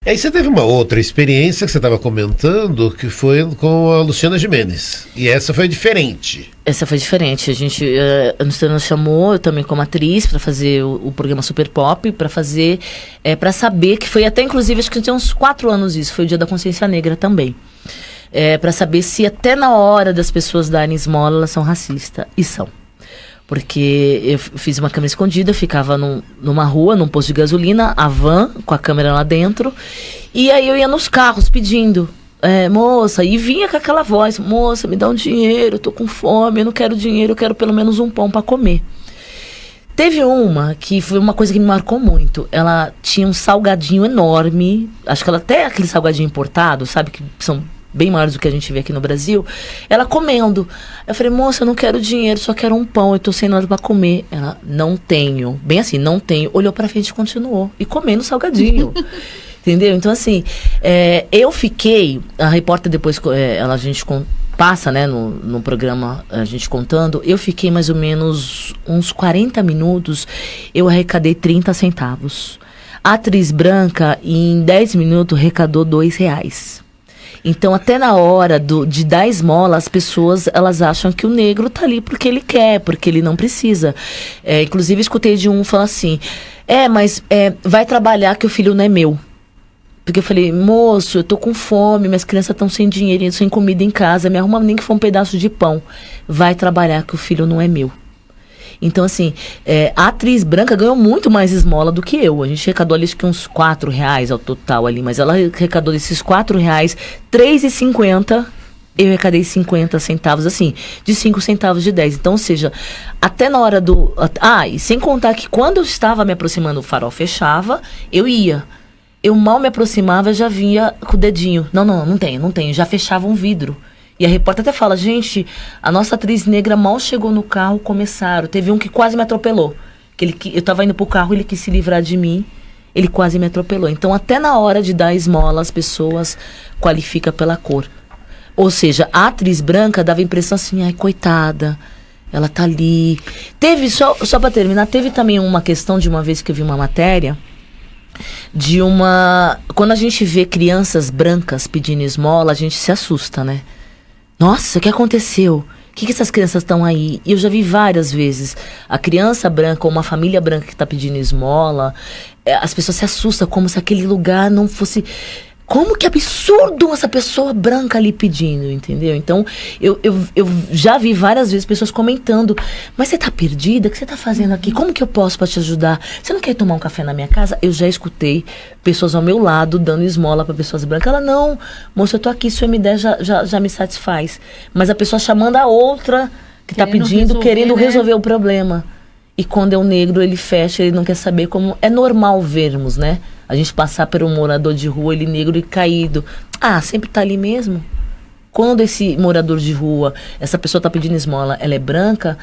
Aí você teve uma outra experiência que você estava comentando, que foi com a Luciana Gimenez. E essa foi diferente. Essa foi diferente. A Luciana nos chamou, eu também como atriz, para fazer o programa Super Pop, para fazer, para saber, que foi até, inclusive, acho que tinha uns 4 anos isso, foi o Dia da Consciência Negra também. Para saber se até na hora das pessoas darem esmola, elas são racistas. E são. Porque eu fiz uma câmera escondida, ficava numa rua, num posto de gasolina, a van, com a câmera lá dentro. E aí eu ia nos carros pedindo, moça, e vinha com aquela voz, moça, me dá um dinheiro, eu tô com fome, eu não quero dinheiro, eu quero pelo menos um pão para comer. Teve uma que foi uma coisa que me marcou muito. Ela tinha um salgadinho enorme, acho que ela até aquele salgadinho importado, sabe, que são bem maiores do que a gente vê aqui no Brasil, ela comendo. Eu falei, moça, eu não quero dinheiro, só quero um pão, eu tô sem nada pra comer. Ela, não tenho. Bem assim, não tenho. Olhou pra frente e continuou. E comendo salgadinho. Entendeu? Então, assim, eu fiquei, a repórter depois, a gente passa, né, no programa, a gente contando, eu fiquei mais ou menos uns 40 minutos, eu arrecadei 30 centavos. A atriz branca, em 10 minutos, arrecadou R$2. Então, até na hora de dar esmola, as pessoas, elas acham que o negro tá ali porque ele quer, porque ele não precisa. Inclusive, escutei de um falar assim, mas vai trabalhar que o filho não é meu. Porque eu falei, moço, eu tô com fome, minhas crianças estão sem dinheiro, sem comida em casa, me arruma nem que for um pedaço de pão. Vai trabalhar que o filho não é meu. Então, assim, a atriz branca ganhou muito mais esmola do que eu. A gente arrecadou ali, acho que uns R$4 ao total ali. Mas ela arrecadou desses R$4, R$3,50. Eu arrecadei 50 centavos, assim, de 5 centavos de 10. Então, ou seja, até na hora do... e sem contar que quando eu estava me aproximando, o farol fechava, eu ia. Eu mal me aproximava, já vinha com o dedinho. Não tenho. Já fechava um vidro. E a repórter até fala, gente, a nossa atriz negra mal chegou no carro, começaram. Teve um que quase me atropelou. Eu tava indo pro carro, ele quis se livrar de mim, ele quase me atropelou. Então, até na hora de dar esmola, as pessoas qualificam pela cor. Ou seja, a atriz branca dava a impressão assim, ai, coitada, ela tá ali. Teve, só pra terminar, teve também uma questão de uma vez que eu vi uma matéria, quando a gente vê crianças brancas pedindo esmola, a gente se assusta, né? Nossa, o que aconteceu? O que essas crianças estão aí? E eu já vi várias vezes a criança branca ou uma família branca que está pedindo esmola, as pessoas se assustam como se aquele lugar não fosse... Como que absurdo essa pessoa branca ali pedindo, entendeu? Então, eu já vi várias vezes pessoas comentando, mas você tá perdida? O que você tá fazendo aqui? Como que eu posso pra te ajudar? Você não quer tomar um café na minha casa? Eu já escutei pessoas ao meu lado dando esmola pra pessoas brancas. Ela, não, moça, eu tô aqui, sua ideia já me satisfaz. Mas a pessoa chamando a outra que tá pedindo, querendo resolver o problema. E quando é um negro, ele fecha, ele não quer saber como... É normal vermos, né? A gente passar por um morador de rua, ele negro e caído. Sempre tá ali mesmo. Quando esse morador de rua, essa pessoa tá pedindo esmola, ela é branca,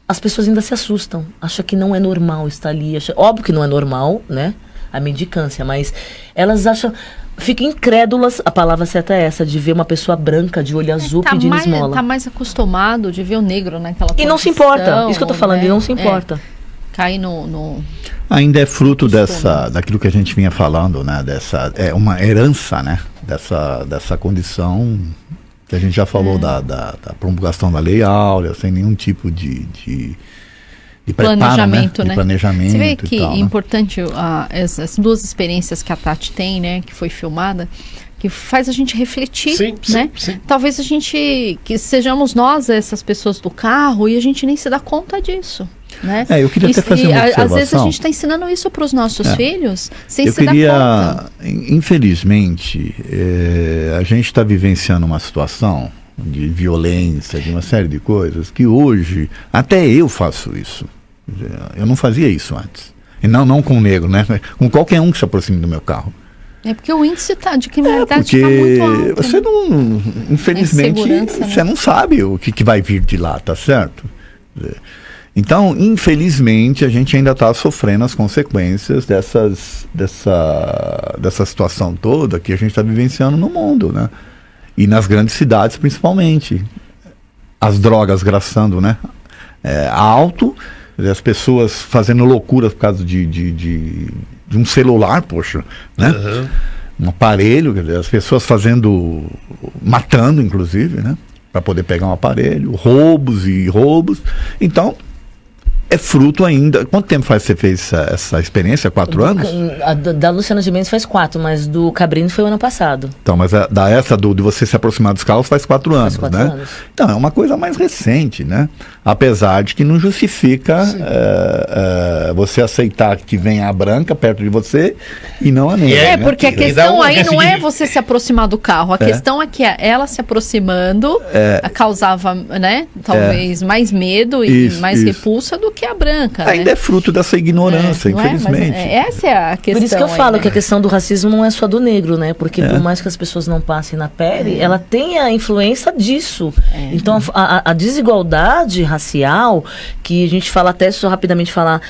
as pessoas ainda se assustam. Acham que não é normal estar ali. Óbvio que não é normal, né? A mendicância, mas elas acham... Ficam incrédulas, a palavra certa é essa, de ver uma pessoa branca, de olho azul, pedindo esmola. Tá mais acostumado de ver o negro naquela posição. E não se importa, isso que eu tô falando, e não se importa. Cai no... Ainda é fruto daquilo que a gente vinha falando, né? Uma herança, né? Dessa condição que a gente já falou da promulgação da Lei Áurea, sem nenhum tipo de planejamento, né? De planejamento. Você vê que é importante essas duas experiências que a Tati tem, né? Que foi filmada, que faz a gente refletir, né? Sim. Talvez que sejamos nós essas pessoas do carro e a gente nem se dá conta disso, né? Eu queria até fazer uma observação. Às vezes a gente está ensinando isso para os nossos filhos sem se dar conta. Infelizmente, a gente está vivenciando uma situação de violência, de uma série de coisas, que hoje, até eu faço isso. Eu não fazia isso antes. E não com o negro, né? Com qualquer um que se aproxime do meu carro. Porque o índice de criminalidade está muito alto. Você não, infelizmente, você não sabe o que vai vir de lá, tá certo? Então, infelizmente, a gente ainda está sofrendo as consequências dessa situação toda que a gente está vivenciando no mundo, né? E nas grandes cidades, principalmente. As drogas graçando, né? Alto, as pessoas fazendo loucura por causa de um celular, poxa, né? um aparelho, quer dizer, as pessoas matando inclusive, né, para poder pegar um aparelho, roubos e roubos. Então é fruto ainda. Quanto tempo faz que você fez essa experiência? 4 anos? Da Luciana Gimenez faz 4, mas do Cabrini foi o ano passado. Então, mas de você se aproximar dos carros faz 4 anos, faz 4 né? Anos. Então, é uma coisa mais recente, né? Apesar de que não justifica você aceitar que venha a branca perto de você e não a negra. Porque a questão aí não é você se aproximar do carro. A questão é que ela se aproximando causava, né? Talvez mais medo e mais repulsa do que a branca. Ainda é fruto dessa ignorância, infelizmente. Essa é a questão. Por isso que eu falo que a questão do racismo não é só do negro, né? Porque por mais que as pessoas não passem na pele, ela tem a influência disso. Então a desigualdade racial, que a gente fala até só rapidamente falar,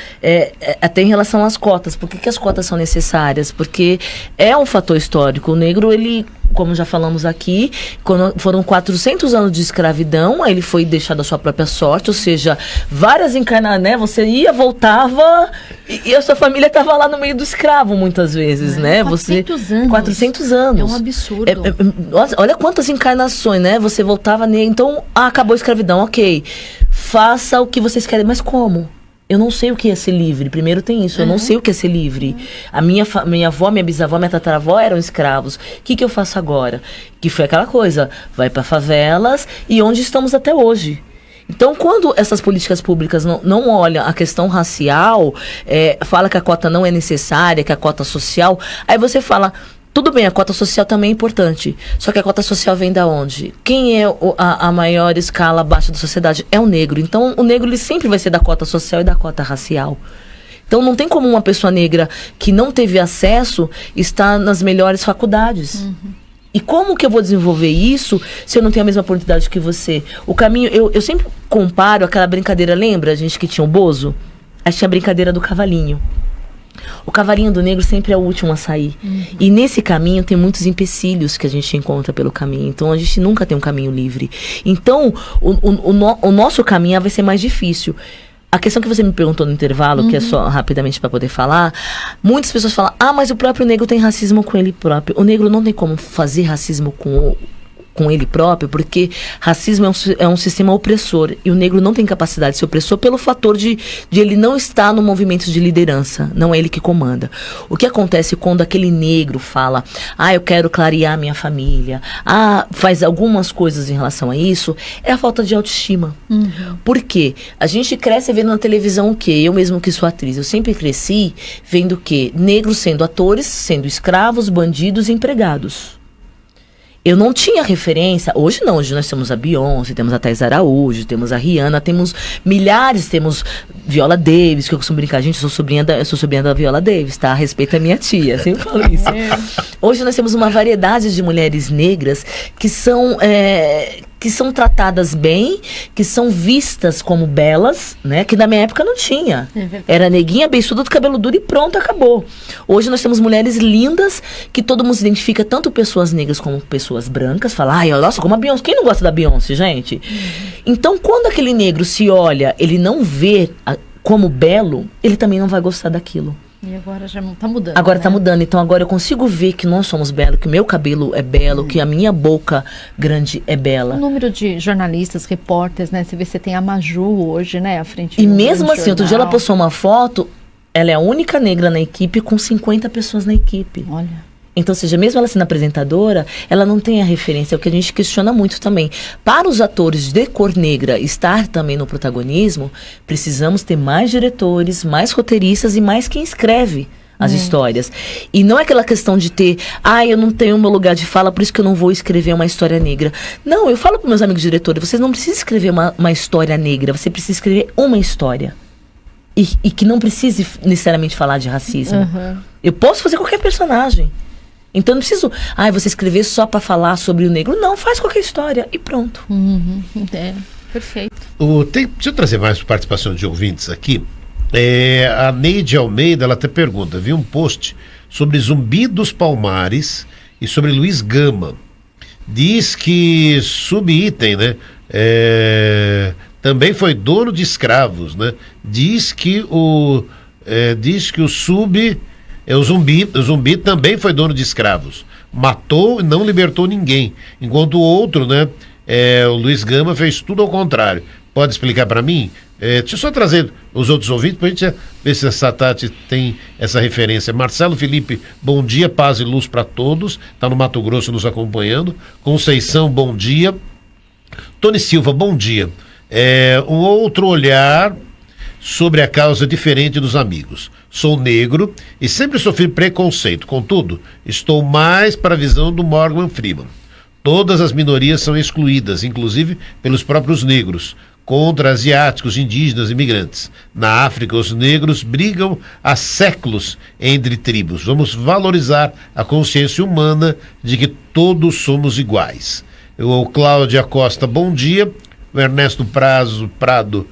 até em relação às cotas. Por que as cotas são necessárias? Porque é um fator histórico. O negro, ele, como já falamos aqui, quando foram 400 anos de escravidão, ele foi deixado à sua própria sorte, ou seja, várias encarnações, né? Você ia, voltava e a sua família estava lá no meio do escravo muitas vezes, né? 400 anos. 400 anos. É um absurdo. Olha quantas encarnações, né? Você voltava nele, então acabou a escravidão, ok. Faça o que vocês querem, mas como? Eu não sei o que é ser livre. Primeiro tem isso, eu não sei o que é ser livre. A minha avó, minha bisavó, minha tataravó eram escravos. O que eu faço agora? Que foi aquela coisa, vai para favelas e onde estamos até hoje. Então, quando essas políticas públicas não olham a questão racial, fala que a cota não é necessária, que a cota social, aí você fala... Tudo bem, a cota social também é importante. Só que a cota social vem da onde? Quem é a maior escala abaixo da sociedade? É o negro. Então, o negro ele sempre vai ser da cota social e da cota racial. Então, não tem como uma pessoa negra que não teve acesso estar nas melhores faculdades. E como que eu vou desenvolver isso se eu não tenho a mesma oportunidade que você? O caminho... Eu sempre comparo aquela brincadeira, lembra, a gente que tinha o Bozo? A gente tinha a brincadeira do cavalinho. O cavalinho do negro sempre é o último a sair. E nesse caminho tem muitos empecilhos que a gente encontra pelo caminho. Então a gente nunca tem um caminho livre. Então o nosso caminho vai ser mais difícil. A questão que você me perguntou no intervalo, que é só rapidamente para poder falar, muitas pessoas falam, mas o próprio negro tem racismo com ele próprio. O negro não tem como fazer racismo com ele próprio, porque racismo é um sistema opressor, e o negro não tem capacidade de ser opressor pelo fator de ele não estar no movimento de liderança, não é ele que comanda. O que acontece quando aquele negro fala, eu quero clarear minha família, faz algumas coisas em relação a isso, é a falta de autoestima. Por quê? A gente cresce vendo na televisão o quê? Eu mesmo que sou atriz, eu sempre cresci vendo o quê? Negros sendo atores, sendo escravos, bandidos e empregados. Eu não tinha referência, hoje não, hoje nós temos a Beyoncé, temos a Thaís Araújo, temos a Rihanna, temos milhares, temos Viola Davis, que eu costumo brincar, gente, eu sou sobrinha da Viola Davis, tá? Respeita a minha tia, sempre falo isso. Hoje nós temos uma variedade de mulheres negras que são tratadas bem, que são vistas como belas, né? Que na minha época não tinha. Era neguinha, beiçuda, do cabelo duro e pronto, acabou. Hoje nós temos mulheres lindas, que todo mundo se identifica, tanto pessoas negras como pessoas brancas. Fala, nossa, como a Beyoncé. Quem não gosta da Beyoncé, gente? Então, quando aquele negro se olha, ele não vê como belo, ele também não vai gostar daquilo. E agora já tá mudando. Agora tá mudando. Então agora eu consigo ver que nós somos belos, que o meu cabelo é belo, que a minha boca grande é bela. O número de jornalistas, repórteres, né? Você vê, você tem a Maju hoje, né? À frente e mesmo assim, outro dia ela postou uma foto, ela é a única negra na equipe com 50 pessoas na equipe. Olha. Então, ou seja, mesmo ela sendo apresentadora, ela não tem a referência, é o que a gente questiona muito também. Para os atores de cor negra estar também no protagonismo, precisamos ter mais diretores, mais roteiristas e mais quem escreve as histórias. E não é aquela questão de ter, eu não tenho meu lugar de fala, por isso que eu não vou escrever uma história negra. Não, eu falo para meus amigos diretores, vocês não precisam escrever uma história negra, você precisa escrever uma história. E que não precise necessariamente falar de racismo. Eu posso fazer qualquer personagem. Então não preciso, você escrever só para falar sobre o negro. Não, faz qualquer história e pronto. Perfeito. Deixa eu trazer mais participação de ouvintes aqui. A Neide Almeida, ela até pergunta, vi um post sobre Zumbi dos Palmares e sobre Luiz Gama. Diz que Subitem, né, também foi dono de escravos, né? Diz que o Sub O Zumbi também foi dono de escravos. Matou e não libertou ninguém. Enquanto o outro, né, o Luiz Gama, fez tudo ao contrário. Pode explicar para mim? Deixa eu só trazer os outros ouvintes para a gente ver se a Satati tem essa referência. Marcelo Felipe, bom dia, paz e luz para todos. Está no Mato Grosso nos acompanhando. Conceição, bom dia. Tony Silva, bom dia. Um outro olhar sobre a causa diferente dos amigos. Sou negro e sempre sofri preconceito. Contudo, estou mais para a visão do Morgan Freeman. Todas as minorias são excluídas, inclusive pelos próprios negros, contra asiáticos, indígenas e imigrantes. Na África, os negros brigam há séculos entre tribos. Vamos valorizar a consciência humana de que todos somos iguais. O Cláudia Costa, bom dia. O Ernesto Prado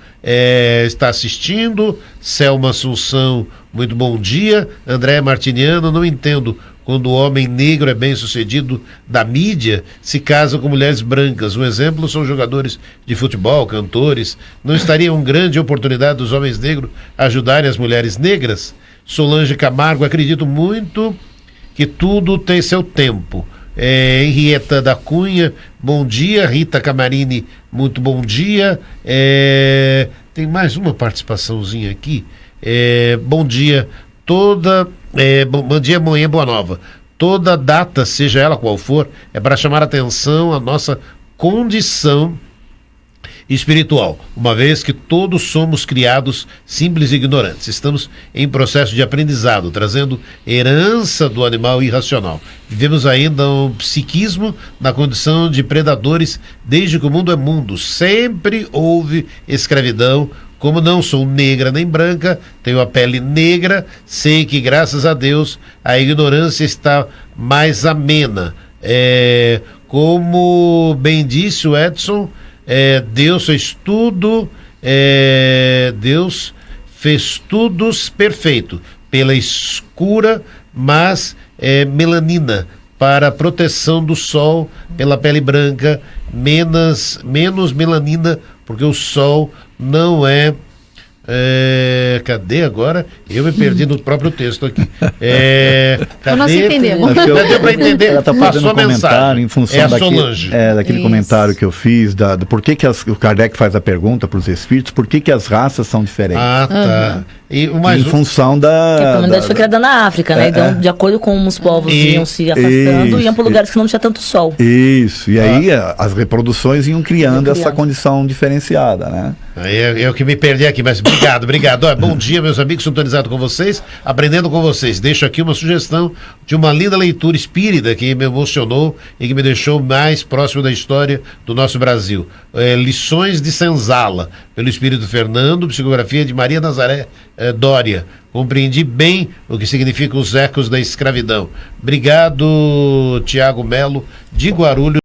está assistindo. Selma Assunção, muito bom dia. André Martiniano, não entendo quando o homem negro é bem sucedido da mídia, se casa com mulheres brancas. Um exemplo são jogadores de futebol, cantores. Não estaria uma grande oportunidade dos homens negros ajudarem as mulheres negras? Solange Camargo, acredito muito que tudo tem seu tempo. Henrietta da Cunha, bom dia. Rita Camarini, muito bom dia. Tem mais uma participaçãozinha aqui. Bom dia. Bom dia, manhã, boa nova. Toda data, seja ela qual for, é para chamar a atenção a nossa condição espiritual, uma vez que todos somos criados simples e ignorantes. Estamos em processo de aprendizado, trazendo herança do animal irracional. Vivemos ainda um psiquismo na condição de predadores desde que o mundo é mundo. Sempre houve escravidão. Como não sou negra nem branca, tenho a pele negra, sei que, graças a Deus, a ignorância está mais amena. Como bem disse o Edson, Deus fez tudo, Deus fez tudo perfeito, pela escura, mas melanina, para a proteção do sol, pela pele branca, menos melanina, porque o sol não cadê agora? Eu me perdi no próprio texto aqui. Nós entendemos. Deu para entender. Ela está fazendo um comentário em função daquele comentário que eu fiz, do por que o Kardec faz a pergunta para os espíritos, por que as raças são diferentes. Ah, tá. Em função a comunidade foi criada na África, né? Então, de acordo com os povos iam se afastando, iam para lugares que não tinha tanto sol. Isso, e aí as reproduções iam criando essa condição diferenciada, né? Aí eu que me perdi aqui, mas obrigado. Bom dia, meus amigos, sintonizado com vocês, aprendendo com vocês. Deixo aqui uma sugestão de uma linda leitura espírita que me emocionou e que me deixou mais próximo da história do nosso Brasil. Lições de Senzala, pelo Espírito Fernando, psicografia de Maria Nazaré Dória. Compreendi bem o que significam os ecos da escravidão. Obrigado, Tiago Melo, de Guarulhos.